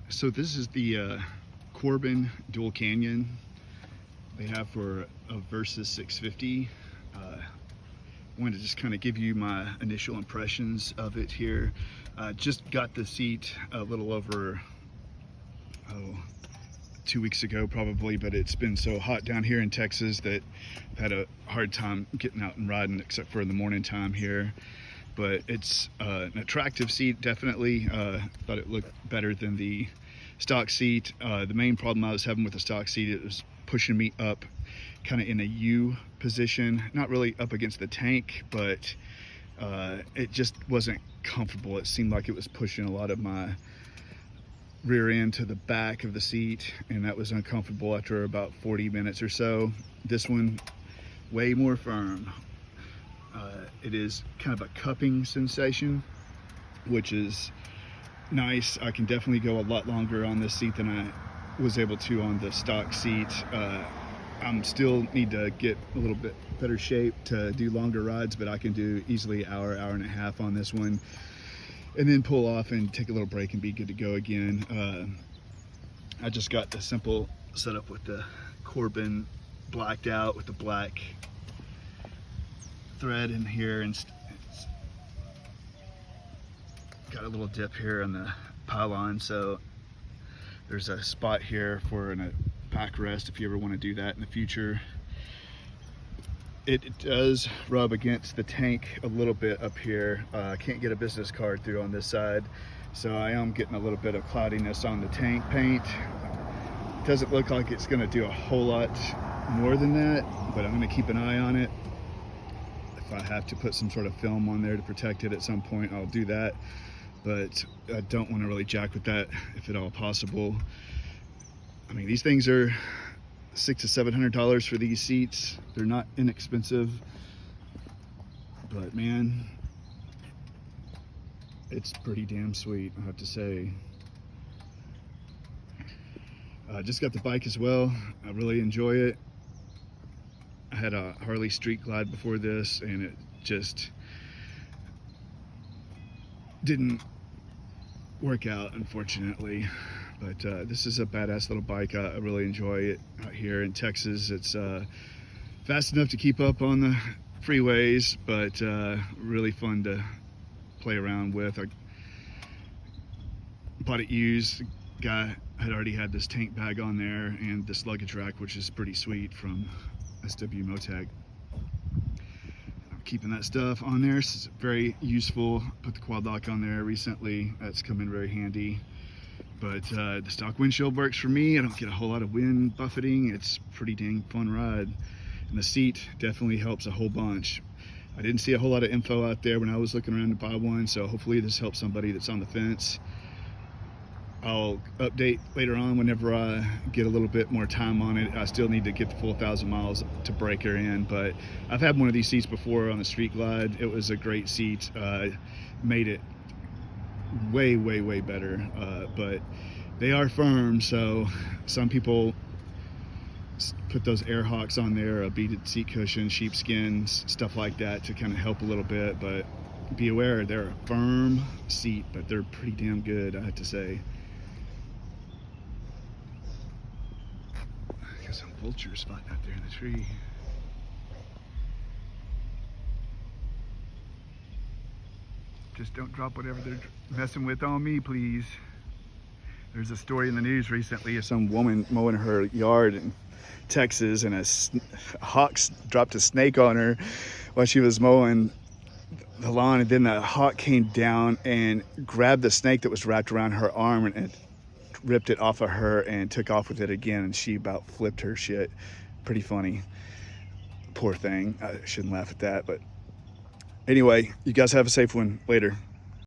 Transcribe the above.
So this is the Corbin dual canyon they have for a Versys 650. Wanted to just kind of give you my initial impressions of it here. Just got the seat a little over 2 weeks ago probably, but it's been so hot down here in Texas that I've had a hard time getting out and riding except for in the morning time here. But it's an attractive seat, definitely. Thought it looked better than the stock seat. The main problem I was having with the stock seat, it was pushing me up kind of in a U position, not really up against the tank, but it just wasn't comfortable. It seemed like it was pushing a lot of my rear end to the back of the seat, and that was uncomfortable after about 40 minutes or so. This one, way more firm. It is kind of a cupping sensation, which is nice. I can definitely go a lot longer on this seat than I was able to on the stock seat. I'm still need to get a little bit better shape to do longer rides, but I can do easily an hour, hour and a half on this one, and then pull off and take a little break and be good to go again. I just got the simple setup with the Corbin blacked out with the black thread in here, and it's got a little dip here on the pylon, so there's a spot here for a backrest if you ever want to do that in the future. It does rub against the tank a little bit up here. I can't get a business card through on this side, so I am getting a little bit of cloudiness on the tank paint. Doesn't look like it's going to do a whole lot more than that, but I'm going to keep an eye on it. If I have to put some sort of film on there to protect it at some point, I'll do that, but I don't want to really jack with that if at all possible. I mean, these things are $600 to $700 for these seats. They're not inexpensive, but man, it's pretty damn sweet, I have to say. I just got the bike as well. I really enjoy it. I had a Harley Street Glide before this, and it just didn't work out, unfortunately. But this is a badass little bike. I really enjoy it out here in Texas. It's fast enough to keep up on the freeways, but really fun to play around with. I bought it used. The guy had already had this tank bag on there and this luggage rack, which is pretty sweet, from SW Motec. I'm keeping that stuff on there. It's very useful. Put the quad lock on there recently. That's come in very handy. But the stock windshield works for me. I don't get a whole lot of wind buffeting. It's a pretty dang fun ride. And the seat definitely helps a whole bunch. I didn't see a whole lot of info out there when I was looking around to buy one, so hopefully this helps somebody that's on the fence. I'll update later on whenever I get a little bit more time on it. I still need to get the full 1,000 miles to break her in, but I've had one of these seats before on the Street Glide. It was a great seat. Made it way better, but they are firm, so some people put those air hawks on there, a beaded seat cushion, sheepskin, stuff like that to kind of help a little bit, but be aware they're a firm seat, but they're pretty damn good, I have to say. Got some vultures spotting out there in the tree. Just don't drop whatever they're messing with on me, please. There's a story in the news recently of some woman mowing her yard in Texas, and a hawk dropped a snake on her while she was mowing the lawn, and then the hawk came down and grabbed the snake that was wrapped around her arm and ripped it off of her and took off with it again, and she about flipped her shit. Pretty funny. Poor thing. I shouldn't laugh at that, but anyway, you guys have a safe one. Later.